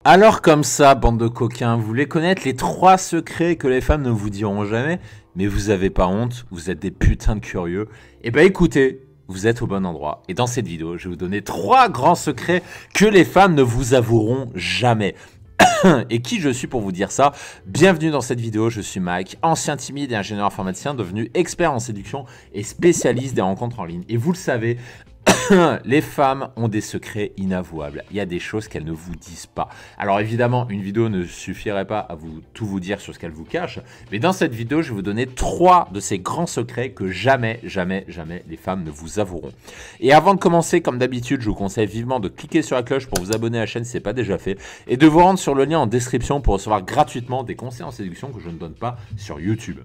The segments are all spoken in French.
Alors comme ça, bande de coquins, vous voulez connaître les 3 secrets que les femmes ne vous diront jamais, mais vous avez pas honte, vous êtes des putains de curieux. Eh ben écoutez, vous êtes au bon endroit. Et dans cette vidéo, je vais vous donner 3 grands secrets que les femmes ne vous avoueront jamais. Et qui je suis pour vous dire ça? Bienvenue dans cette vidéo, je suis Mike, ancien timide et ingénieur informaticien devenu expert en séduction et spécialiste des rencontres en ligne. Et vous le savez, les femmes ont des secrets inavouables. Il y a des choses qu'elles ne vous disent pas. Alors évidemment, une vidéo ne suffirait pas à tout vous dire sur ce qu'elles vous cachent. Mais dans cette vidéo, je vais vous donner 3 de ces grands secrets que jamais les femmes ne vous avoueront. Et avant de commencer, comme d'habitude, je vous conseille vivement de cliquer sur la cloche pour vous abonner à la chaîne si ce n'est pas déjà fait. Et de vous rendre sur le lien en description pour recevoir gratuitement des conseils en séduction que je ne donne pas sur YouTube.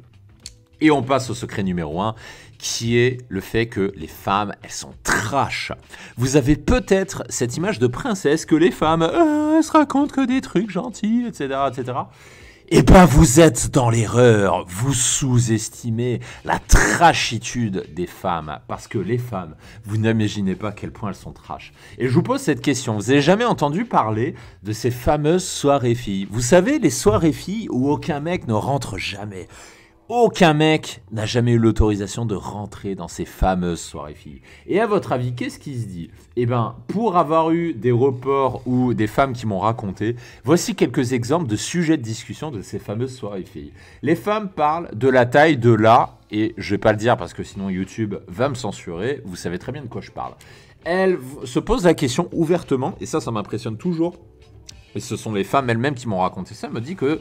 Et on passe au secret numéro 1, qui est le fait que les femmes, elles sont trash. Vous avez peut-être cette image de princesse que les femmes, elles se racontent que des trucs gentils, etc., etc. Eh ben, vous êtes dans l'erreur. Vous sous-estimez la trashitude des femmes. Parce que les femmes, vous n'imaginez pas à quel point elles sont trash. Et je vous pose cette question. Vous avez jamais entendu parler de ces fameuses soirées filles? Vous savez, les soirées filles où aucun mec ne rentre jamais. Aucun mec n'a jamais eu l'autorisation de rentrer dans ces fameuses soirées filles. Et à votre avis, qu'est-ce qui se dit? Eh bien, pour avoir eu des reports ou des femmes qui m'ont raconté, voici quelques exemples de sujets de discussion de ces fameuses soirées filles. Les femmes parlent de la taille de la, et je ne vais pas le dire parce que sinon YouTube va me censurer, vous savez très bien de quoi je parle. Elles se posent la question ouvertement, et ça m'impressionne toujours. Et ce sont les femmes elles-mêmes qui m'ont raconté ça. Elle me dit que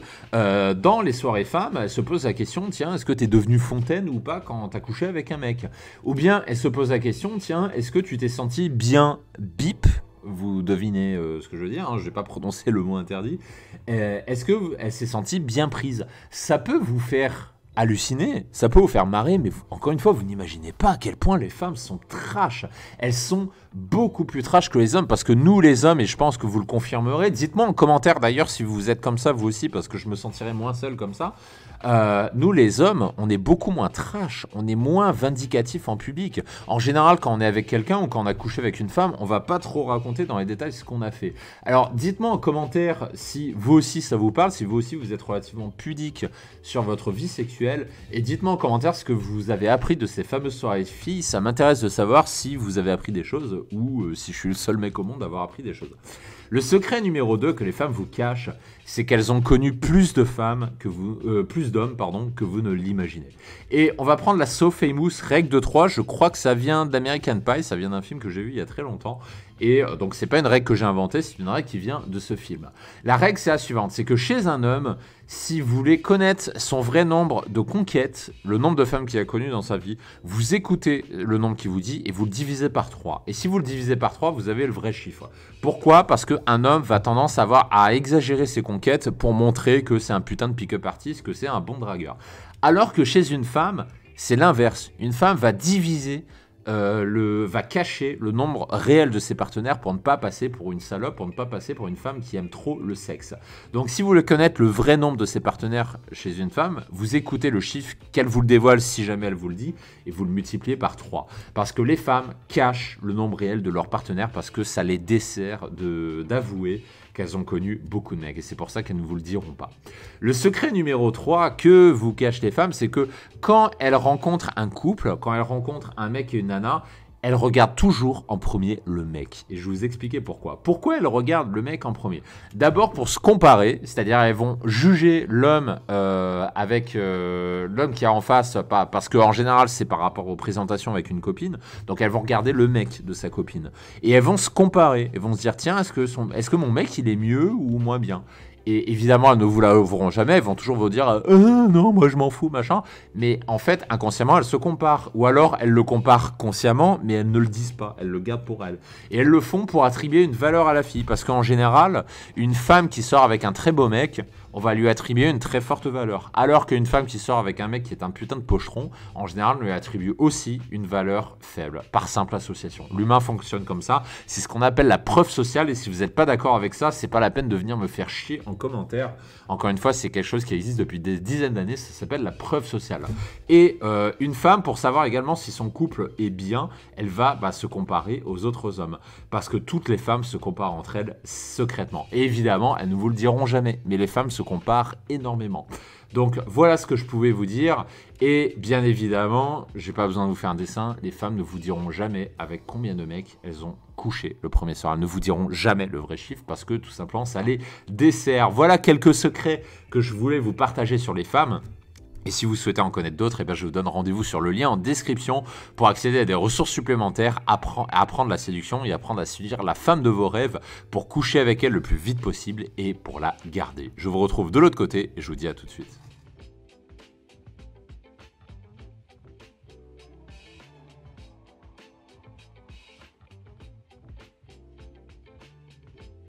dans les soirées femmes, elle se pose la question, tiens, est-ce que tu es devenue fontaine ou pas quand tu as couché avec un mec? Ou bien elle se pose la question, tiens, est-ce que tu t'es senti bien bip? Vous devinez ce que je veux dire, hein, je ne vais pas prononcer le mot interdit. Est-ce qu'elle s'est sentie bien prise? Ça peut vous faire halluciner, ça peut vous faire marrer, mais encore une fois, vous n'imaginez pas à quel point les femmes sont trash. Elles sont beaucoup plus trash que les hommes, parce que nous les hommes, et je pense que vous le confirmerez, dites-moi en commentaire d'ailleurs si vous êtes comme ça vous aussi, parce que je me sentirais moins seul comme ça. Nous les hommes, on est beaucoup moins trash, on est moins vindicatif en public. En général, quand on est avec quelqu'un ou quand on a couché avec une femme, on va pas trop raconter dans les détails ce qu'on a fait. Alors dites-moi en commentaire si vous aussi ça vous parle, si vous aussi vous êtes relativement pudique sur votre vie sexuelle, et dites-moi en commentaire ce que vous avez appris de ces fameuses soirées de filles. Ça m'intéresse de savoir si vous avez appris des choses ou si je suis le seul mec au monde à avoir appris des choses. Le secret numéro 2 que les femmes vous cachent, c'est qu'elles ont connu plus de femmes que plus d'hommes que vous ne l'imaginez. Et on va prendre la So Famous règle de 3, je crois que ça vient d'American Pie, ça vient d'un film que j'ai vu il y a très longtemps. Et donc c'est pas une règle que j'ai inventée, c'est une règle qui vient de ce film. La règle c'est la suivante, c'est que chez un homme, si vous voulez connaître son vrai nombre de conquêtes, le nombre de femmes qu'il a connues dans sa vie, vous écoutez le nombre qu'il vous dit et vous le divisez par 3. Et si vous le divisez par 3, vous avez le vrai chiffre. Pourquoi? Parce qu'un homme va tendance à exagérer ses conquêtes pour montrer que c'est un putain de pick-up artist, que c'est un bon dragueur. Alors que chez une femme, c'est l'inverse. Une femme va diviser va cacher le nombre réel de ses partenaires pour ne pas passer pour une salope, pour ne pas passer pour une femme qui aime trop le sexe. Donc si vous voulez connaître le vrai nombre de ses partenaires chez une femme, vous écoutez le chiffre qu'elle vous le dévoile si jamais elle vous le dit et vous le multipliez par 3. Parce que les femmes cachent le nombre réel de leurs partenaires parce que ça les dessert d'avouer qu'elles ont connu beaucoup de mecs et c'est pour ça qu'elles ne vous le diront pas. Le secret numéro 3 que vous cachent les femmes, c'est que quand elles rencontrent un couple, quand elles rencontrent un mec et une nana, elles regardent toujours en premier le mec. Et je vais vous expliquer pourquoi. Pourquoi elles regardent le mec en premier? D'abord pour se comparer, c'est-à-dire elles vont juger l'homme avec l'homme qui est en face, parce qu'en général c'est par rapport aux présentations avec une copine, donc elles vont regarder le mec de sa copine. Et elles vont se comparer, elles vont se dire tiens, est-ce que mon mec il est mieux ou moins bien? Et évidemment, elles ne vous l'avoueront jamais, elles vont toujours vous dire non, moi je m'en fous, machin. Mais en fait, inconsciemment, elles se comparent. Ou alors, elles le comparent consciemment, mais elles ne le disent pas, elles le gardent pour elles. Et elles le font pour attribuer une valeur à la fille. Parce qu'en général, une femme qui sort avec un très beau mec, on va lui attribuer une très forte valeur. Alors qu'une femme qui sort avec un mec qui est un putain de pocheron, en général, on lui attribue aussi une valeur faible, par simple association. L'humain fonctionne comme ça, c'est ce qu'on appelle la preuve sociale, et si vous n'êtes pas d'accord avec ça, c'est pas la peine de venir me faire chier en commentaire. Encore une fois, c'est quelque chose qui existe depuis des dizaines d'années, ça s'appelle la preuve sociale. Et une femme, pour savoir également si son couple est bien, elle va se comparer aux autres hommes. Parce que toutes les femmes se comparent entre elles secrètement. Et évidemment, elles ne vous le diront jamais, mais les femmes se comparent énormément. Donc voilà ce que je pouvais vous dire. Et bien évidemment, j'ai pas besoin de vous faire un dessin, les femmes ne vous diront jamais avec combien de mecs elles ont couché le premier soir. Elles ne vous diront jamais le vrai chiffre parce que tout simplement ça les dessert. Voilà quelques secrets que je voulais vous partager sur les femmes. Et si vous souhaitez en connaître d'autres, je vous donne rendez-vous sur le lien en description pour accéder à des ressources supplémentaires, apprendre la séduction et apprendre à séduire la femme de vos rêves pour coucher avec elle le plus vite possible et pour la garder. Je vous retrouve de l'autre côté et je vous dis à tout de suite.